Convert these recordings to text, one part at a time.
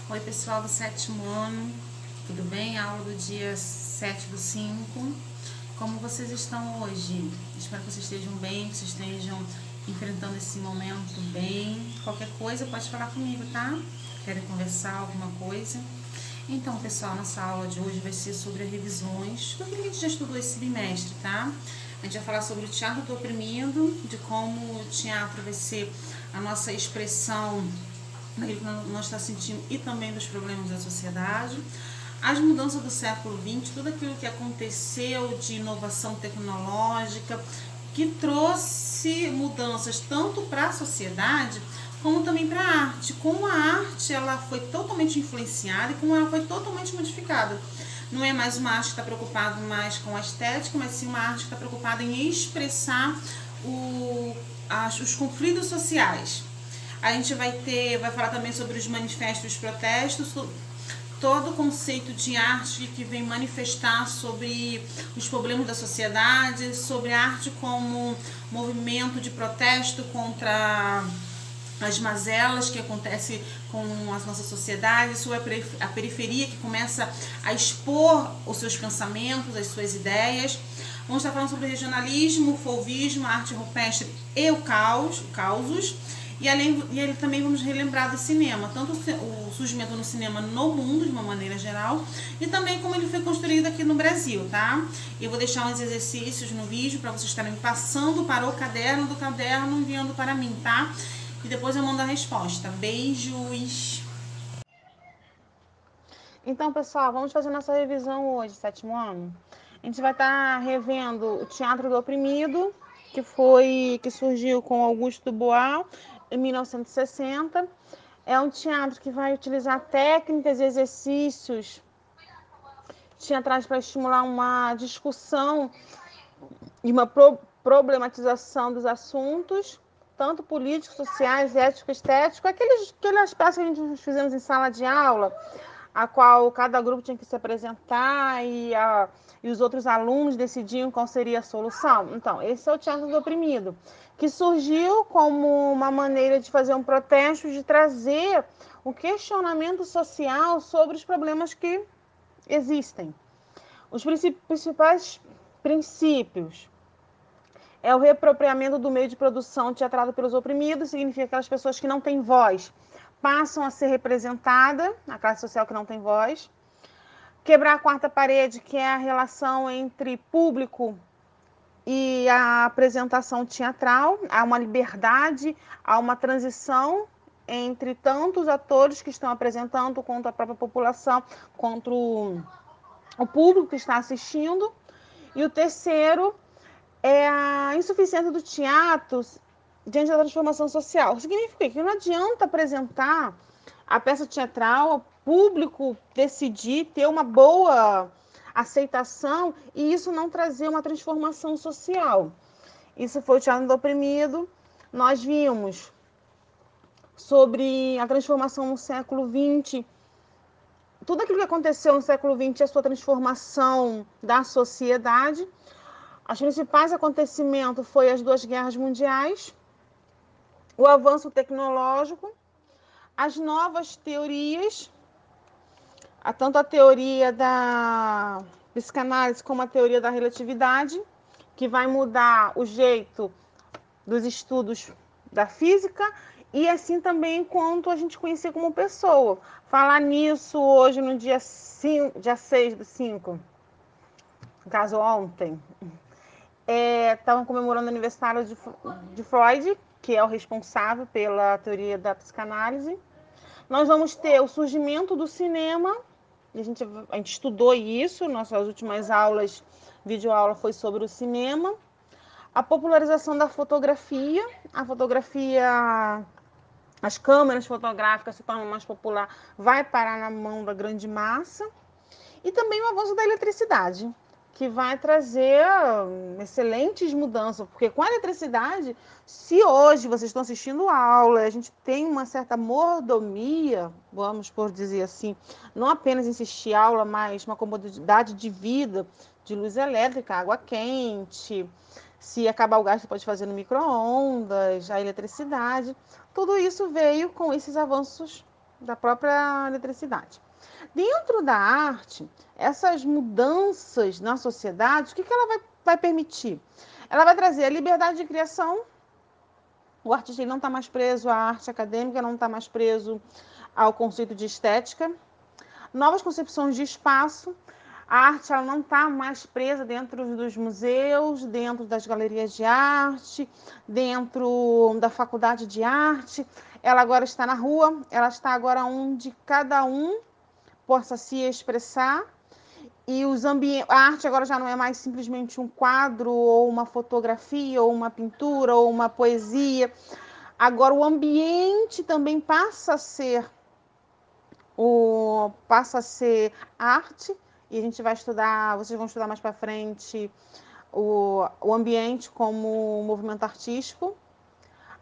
Oi pessoal do 7º ano, tudo bem? Aula do dia 7/5. Como vocês estão hoje? Espero que vocês estejam bem, que vocês estejam enfrentando esse momento bem. Qualquer coisa pode falar comigo, tá? Querem conversar alguma coisa? Então pessoal, nossa aula de hoje vai ser sobre as revisões, tudo que a gente já estudou esse bimestre, tá? A gente vai falar sobre o teatro do oprimido, de como o teatro vai ser a nossa expressão naquilo que nós estamos sentindo e também dos problemas da sociedade, as mudanças do século XX, tudo aquilo que aconteceu de inovação tecnológica, que trouxe mudanças tanto para a sociedade como também para a arte. Como a arte ela foi totalmente influenciada e como ela foi totalmente modificada. Não é mais uma arte que está preocupada mais com a estética, mas sim uma arte que está preocupada em expressar os conflitos sociais. A gente vai falar também sobre os manifestos, os protestos, todo o conceito de arte que vem manifestar sobre os problemas da sociedade, sobre a arte como movimento de protesto contra as mazelas que acontecem com a nossa sociedade, sobre a periferia que começa a expor os seus pensamentos, as suas ideias. Vamos estar falando sobre regionalismo, o fauvismo, a arte rupestre e o causos. E também vamos relembrar do cinema, tanto o surgimento no cinema no mundo, de uma maneira geral, e também como ele foi construído aqui no Brasil, tá? Eu vou deixar uns exercícios no vídeo para vocês estarem passando para o caderno, do caderno enviando para mim, tá? E depois eu mando a resposta. Beijos! Então, pessoal, vamos fazer nossa revisão hoje, 7º ano. A gente vai estar revendo o Teatro do Oprimido, que surgiu com Augusto Boal em 1960. É um teatro que vai utilizar técnicas e exercícios teatrais para estimular uma discussão e uma problematização dos assuntos, tanto políticos, sociais, éticos, estéticos, aquelas peças que a gente fizemos em sala de aula, a qual cada grupo tinha que se apresentar e os outros alunos decidiam qual seria a solução. Então, esse é o teatro do oprimido, que surgiu como uma maneira de fazer um protesto, de trazer um questionamento social sobre os problemas que existem. Os principais princípios é o reapropriamento do meio de produção teatrado pelos oprimidos, significa que aquelas pessoas que não têm voz passam a ser representadas, a classe social que não tem voz. Quebrar a quarta parede, que é a relação entre público e a apresentação teatral. Há uma liberdade, há uma transição entre tanto os atores que estão apresentando, quanto a própria população, quanto o público que está assistindo. E o terceiro é a insuficiência do teatro diante da transformação social. Significa que não adianta apresentar a peça teatral ao público decidir, ter uma boa aceitação e isso não trazer uma transformação social. Isso foi o Teatro do Oprimido. Nós vimos sobre a transformação no século XX, tudo aquilo que aconteceu no século XX, a sua transformação da sociedade. Os principais acontecimentos foram as 2 guerras mundiais, o avanço tecnológico, as novas teorias, tanto a teoria da psicanálise como a teoria da relatividade, que vai mudar o jeito dos estudos da física e assim também quanto a gente conhecer como pessoa. Falar nisso hoje no dia 6/5, no caso ontem, estavam comemorando o aniversário de Freud, que é o responsável pela teoria da psicanálise. Nós vamos ter o surgimento do cinema, a gente estudou isso, nossas últimas aulas, videoaula foi sobre o cinema. A popularização da fotografia, as câmeras fotográficas se tornam mais popular, vai parar na mão da grande massa. E também o avanço da eletricidade, que vai trazer excelentes mudanças, porque com a eletricidade, se hoje vocês estão assistindo aula, a gente tem uma certa mordomia, vamos por dizer assim, não apenas assistir aula, mas uma comodidade de vida, de luz elétrica, água quente, se acabar o gás você pode fazer no micro-ondas, a eletricidade, tudo isso veio com esses avanços da própria eletricidade. Dentro da arte, essas mudanças na sociedade, o que ela vai permitir? Ela vai trazer a liberdade de criação. O artista não está mais preso à arte acadêmica, não está mais preso ao conceito de estética. Novas concepções de espaço. A arte ela não está mais presa dentro dos museus, dentro das galerias de arte, dentro da faculdade de arte. Ela agora está na rua, ela está agora onde cada um possa se expressar. E a arte agora já não é mais simplesmente um quadro, ou uma fotografia, ou uma pintura, ou uma poesia. Agora o ambiente também passa a ser arte, e a gente vai estudar, vocês vão estudar mais para frente o ambiente como movimento artístico.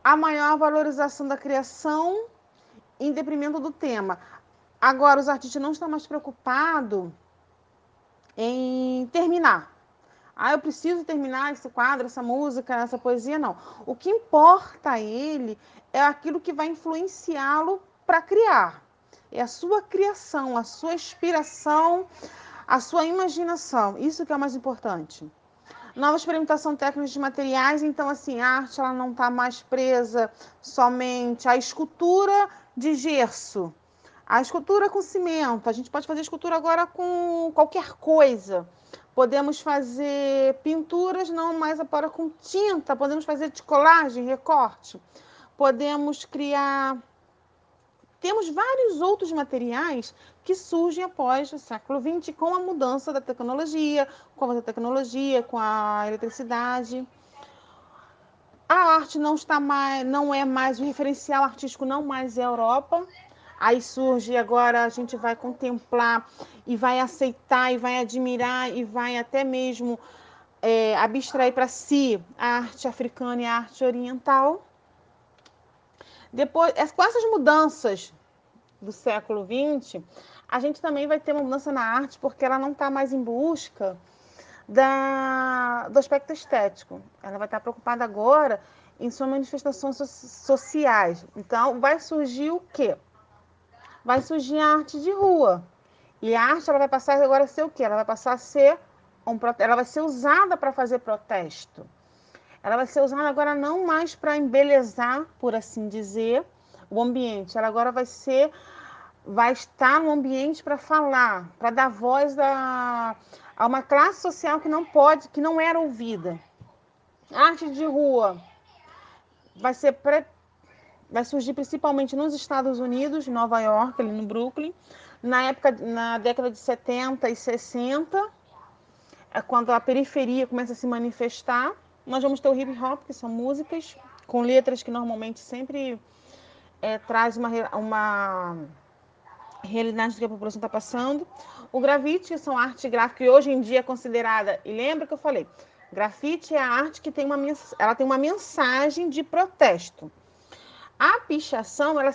A maior valorização da criação em detrimento do tema. Agora, os artistas não estão mais preocupados em terminar. Eu preciso terminar esse quadro, essa música, essa poesia, não. O que importa a ele é aquilo que vai influenciá-lo para criar. É a sua criação, a sua inspiração, a sua imaginação. Isso que é o mais importante. Nova experimentação técnica de materiais. Então, assim, a arte ela não está mais presa somente à escultura de gesso. A escultura com cimento. A gente pode fazer escultura agora com qualquer coisa. Podemos fazer pinturas não mais agora com tinta. Podemos fazer de colagem, recorte. Podemos criar... Temos vários outros materiais que surgem após o século XX com a mudança da tecnologia, com a tecnologia, com a eletricidade. A arte não é mais, o referencial artístico não mais é a Europa. Aí surge agora, a gente vai contemplar e vai aceitar e vai admirar e vai até mesmo abstrair para si a arte africana e a arte oriental. Depois, com essas mudanças do século XX, a gente também vai ter uma mudança na arte, porque ela não está mais em busca do aspecto estético. Ela vai estar preocupada agora em suas manifestações sociais. Então, vai surgir o quê? Vai surgir a arte de rua. E a arte ela vai passar agora a ser o quê? Ela vai passar a ser ela vai ser usada para fazer protesto. Ela vai ser usada agora não mais para embelezar, por assim dizer, o ambiente. Ela agora vai estar no ambiente para falar, para dar voz a uma classe social que não era ouvida. A arte de rua vai surgir principalmente nos Estados Unidos, em Nova York, ali no Brooklyn, na década de 70 e 60, é quando a periferia começa a se manifestar. Nós vamos ter o hip hop, que são músicas com letras que normalmente sempre traz uma realidade que a população está passando. O grafite, que são arte gráfica, que hoje em dia é considerada, e lembra que eu falei, grafite é a arte que tem uma mensagem de protesto. A pichação, ela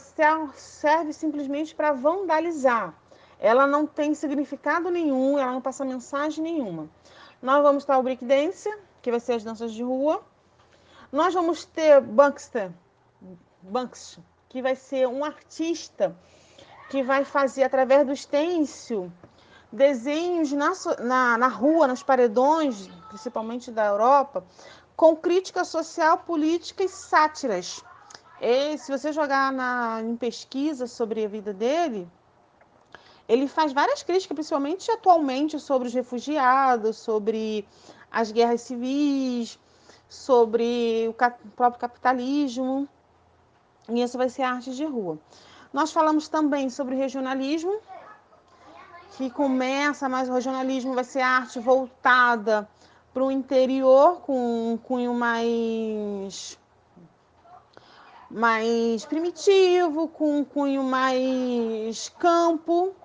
serve simplesmente para vandalizar. Ela não tem significado nenhum, ela não passa mensagem nenhuma. Nós vamos ter o breakdance, que vai ser as danças de rua. Nós vamos ter Banksy, que vai ser um artista que vai fazer, através do stencil, desenhos na rua, nos paredões, principalmente da Europa, com crítica social, política e sátiras. E se você jogar em pesquisa sobre a vida dele, ele faz várias críticas, principalmente atualmente, sobre os refugiados, sobre as guerras civis, sobre o próprio capitalismo. E isso vai ser a arte de rua. Nós falamos também sobre regionalismo, que começa, mas o regionalismo vai ser arte voltada para o interior, com um cunho mais primitivo, com um cunho mais campo.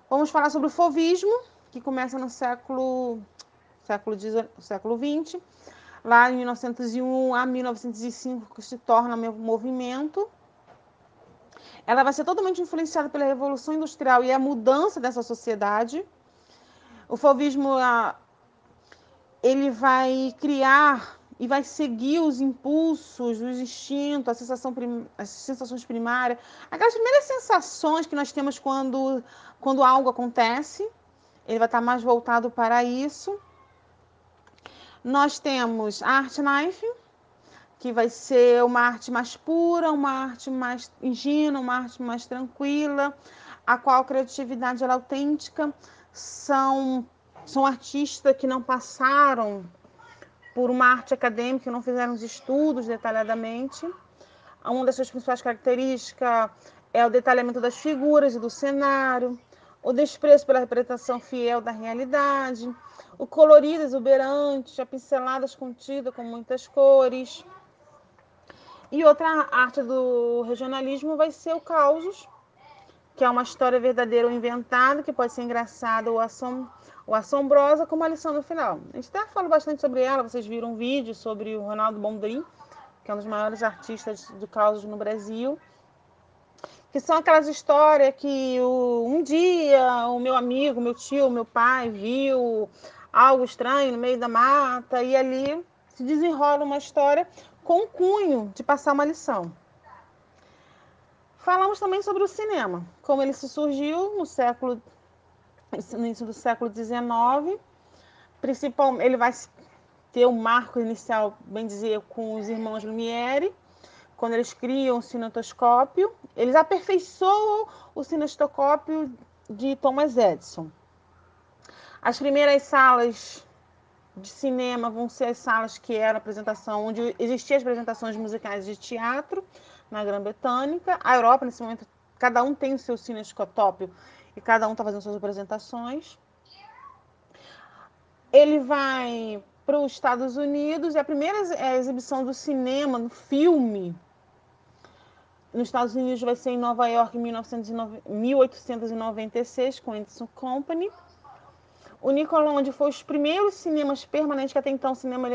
Vamos falar sobre o fauvismo, que começa no século XX, lá em 1901 a 1905, que se torna movimento. Ela vai ser totalmente influenciada pela Revolução Industrial e a mudança dessa sociedade. O fauvismo ele vai criar e vai seguir os impulsos, os instintos, as sensações primárias, aquelas primeiras sensações que nós temos quando algo acontece. Ele vai estar mais voltado para isso. Nós temos a Art Knife, que vai ser uma arte mais pura, uma arte mais ingênua, uma arte mais tranquila, a qual a criatividade é autêntica. São artistas que não passaram por uma arte acadêmica, que não fizeram os estudos detalhadamente. Uma das suas principais características é o detalhamento das figuras e do cenário, o desprezo pela representação fiel da realidade, o colorido exuberante, a pinceladas contidas com muitas cores. E outra arte do regionalismo vai ser o causos, que é uma história verdadeira ou inventada, que pode ser engraçada ou assombrosa, com uma lição no final. A gente até fala bastante sobre ela, vocês viram um vídeo sobre o Ronaldo Boldrin, que é um dos maiores artistas de causos no Brasil, que são aquelas histórias que um dia o meu amigo, meu tio, meu pai viu algo estranho no meio da mata e ali se desenrola uma história com o cunho de passar uma lição. Falamos também sobre o cinema, como ele se surgiu no início do século XIX. Principalmente, ele vai ter um marco inicial, bem dizer, com os irmãos Lumière, quando eles criam o cinetoscópio. Eles aperfeiçoam o cinetoscópio de Thomas Edison. As primeiras salas de cinema vão ser as salas que eram apresentação, onde existiam as apresentações musicais de teatro na Grã-Bretanha. A Europa, nesse momento, cada um tem o seu cinetoscópio e cada um está fazendo suas apresentações. Ele vai para os Estados Unidos e a primeira exibição do cinema, no filme, nos Estados Unidos vai ser em Nova York em 1896, com Edison Company. O Nickelodeon foi os primeiros cinemas permanentes, que até então o cinema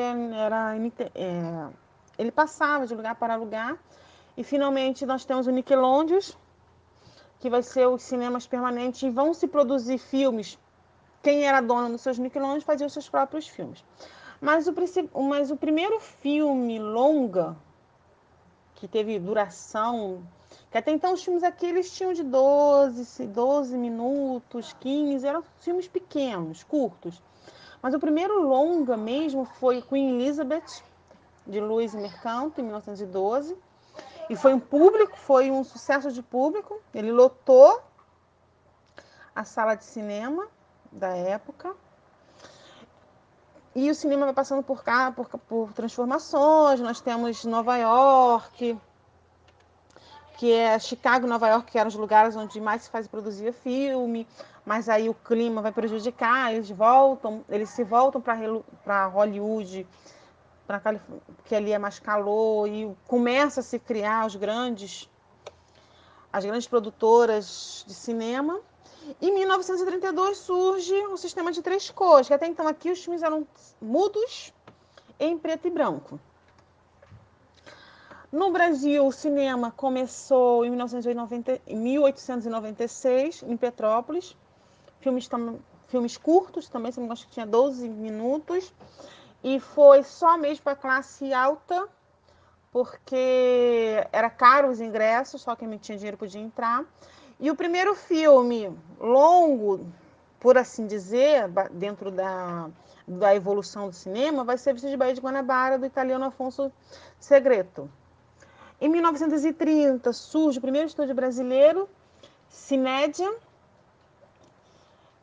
ele passava de lugar para lugar. E finalmente nós temos o Nickelodeon, que vai ser os cinemas permanentes, e vão se produzir filmes. Quem era dono dos seus Nickelodeon fazia os seus próprios filmes. Mas o primeiro filme longa, que teve duração, que até então os filmes aqui eles tinham de 12 minutos, 15, eram filmes pequenos, curtos. Mas o primeiro longa mesmo foi Queen Elizabeth, de Lewis Mercant, em 1912. E foi um sucesso de público. Ele lotou a sala de cinema da época. E o cinema vai passando por transformações. Nós temos Nova York, que é Chicago e Nova York, que eram os lugares onde mais se faz e produzia filme, mas aí o clima vai prejudicar, eles se voltam para Hollywood, que ali é mais calor, e começa a se criar as grandes produtoras de cinema. Em 1932 surge o sistema de 3 cores, que até então aqui os filmes eram mudos em preto e branco. No Brasil, o cinema começou em 1896, em Petrópolis. Filmes curtos também, acho que tinha 12 minutos. E foi só mesmo para a classe alta, porque era caro os ingressos, só quem tinha dinheiro podia entrar. E o primeiro filme longo, por assim dizer, dentro da evolução do cinema, vai ser Vista de Bahia de Guanabara, do italiano Afonso Segreto. Em 1930 surge o primeiro estúdio brasileiro, Cinédia,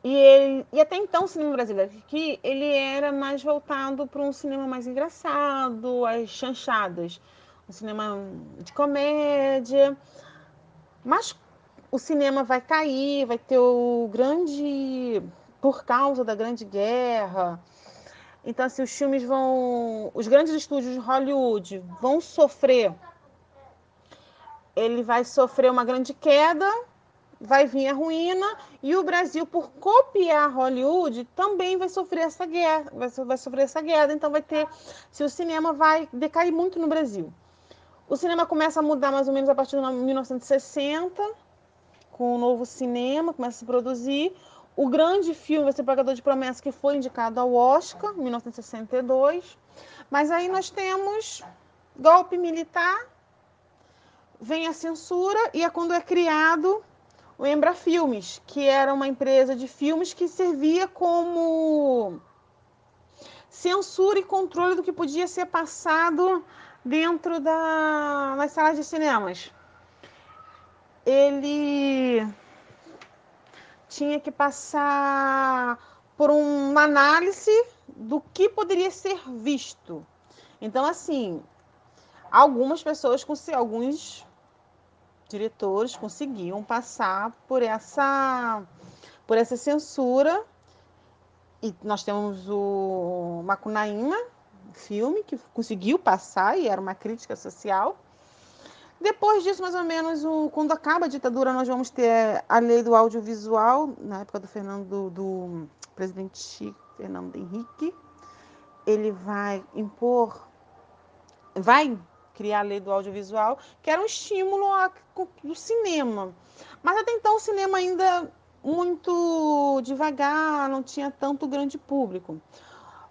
e até então o cinema brasileiro aqui ele era mais voltado para um cinema mais engraçado, as chanchadas, um cinema de comédia, mas o cinema vai cair, vai ter por causa da Grande Guerra. Então assim, os grandes estúdios de Hollywood vão sofrer. Ele vai sofrer uma grande queda, vai vir a ruína, e o Brasil, por copiar Hollywood, também vai sofrer essa guerra, então o cinema vai decair muito no Brasil. O cinema começa a mudar mais ou menos a partir de 1960, com o novo cinema, começa a se produzir. O grande filme vai ser Pagador de Promessas, que foi indicado ao Oscar, em 1962. Mas aí nós temos golpe militar, vem a censura e é quando é criado o Embra Filmes, que era uma empresa de filmes que servia como censura e controle do que podia ser passado dentro das salas de cinemas. Ele tinha que passar por uma análise do que poderia ser visto. Então, assim, algumas pessoas, alguns diretores conseguiam passar por essa censura. E nós temos o Macunaíma, filme, que conseguiu passar e era uma crítica social. Depois disso, mais ou menos, quando acaba a ditadura, nós vamos ter a lei do audiovisual, na época do presidente Fernando Henrique. Ele vai criar a lei do audiovisual, que era um estímulo do cinema. Mas até então o cinema ainda muito devagar, não tinha tanto grande público.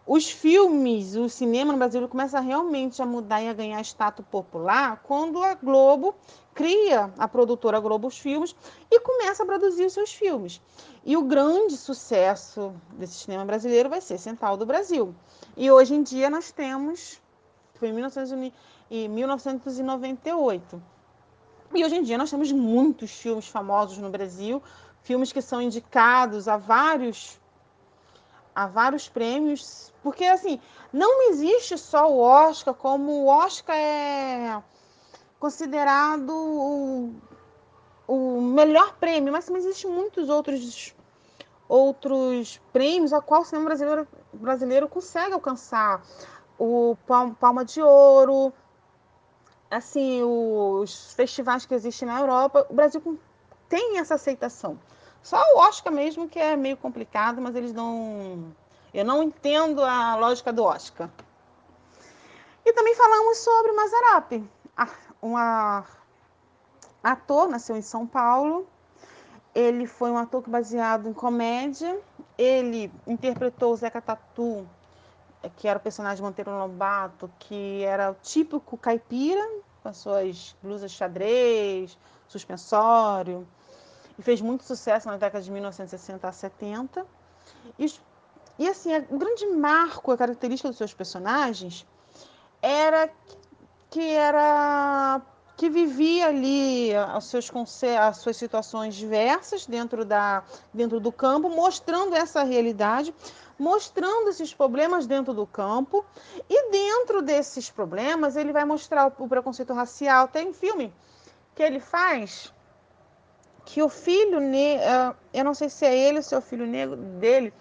Os filmes, o cinema no Brasil começa realmente a mudar e a ganhar status popular quando a Globo cria a produtora Globo os Filmes e começa a produzir os seus filmes. E o grande sucesso desse cinema brasileiro vai ser Central do Brasil. E hoje em dia nós temos, foi em 1998. E hoje em dia nós temos muitos filmes famosos no Brasil, filmes que são indicados a vários prêmios, porque assim, não existe só o Oscar, como o Oscar é considerado o melhor prêmio, mas também existem muitos outros prêmios a qual o cinema brasileiro consegue alcançar. O Palma de Ouro, assim, os festivais que existem na Europa, o Brasil tem essa aceitação. Só o Oscar mesmo que é meio complicado, mas eles não... Eu não entendo a lógica do Oscar. E também falamos sobre Mazzaropi, um ator, nasceu em São Paulo. Ele foi um ator baseado em comédia. Ele interpretou o Zeca Tatu, que era o personagem de Monteiro Lobato, que era o típico caipira, com as suas blusas xadrez, suspensório, e fez muito sucesso na década de 1960 a 70. E assim, o grande marco, a característica dos seus personagens era que vivia ali as suas situações diversas dentro do campo, mostrando essa realidade, mostrando esses problemas dentro do campo, e dentro desses problemas ele vai mostrar o preconceito racial. Tem um filme que ele faz que o filho, eu não sei se é ele ou se é o filho negro dele,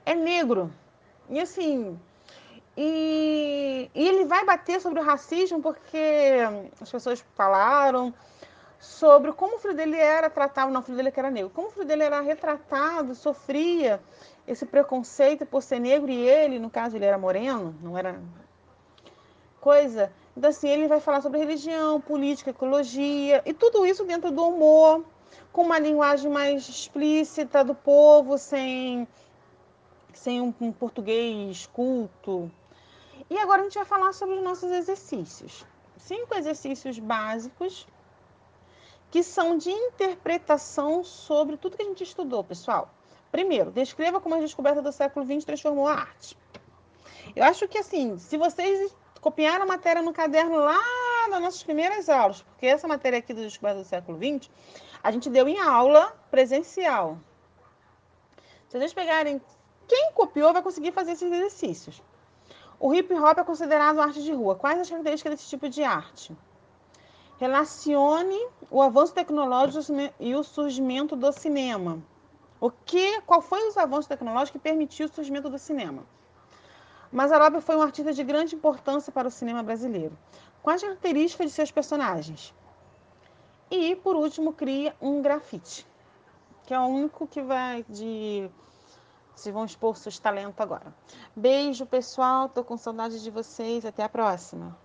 é negro. E assim, e ele vai bater sobre o racismo porque as pessoas falaram sobre como o filho dele era tratado, não, o filho dele que era negro, como o filho dele era retratado, sofria esse preconceito por ser negro, e ele, no caso, ele era moreno, não era coisa. Então, assim, ele vai falar sobre religião, política, ecologia, e tudo isso dentro do humor, com uma linguagem mais explícita do povo, sem um português culto. E agora a gente vai falar sobre os nossos exercícios. 5 exercícios básicos que são de interpretação sobre tudo que a gente estudou, pessoal. Primeiro, descreva como a descoberta do século XX transformou a arte. Eu acho que, assim, se vocês copiaram a matéria no caderno lá nas nossas primeiras aulas, porque essa matéria aqui do descoberta do século XX, a gente deu em aula presencial. Se vocês pegarem, quem copiou vai conseguir fazer esses exercícios. O hip hop é considerado arte de rua. Quais as características desse tipo de arte? Relacione o avanço tecnológico e o surgimento do cinema. Qual foi os avanços tecnológicos que permitiu o surgimento do cinema? Mazzaropi foi um artista de grande importância para o cinema brasileiro. Quais as características de seus personagens? E, por último, cria um grafite, que é o único que vocês vão expor seus talentos agora. Beijo, pessoal. Tô com saudade de vocês. Até a próxima.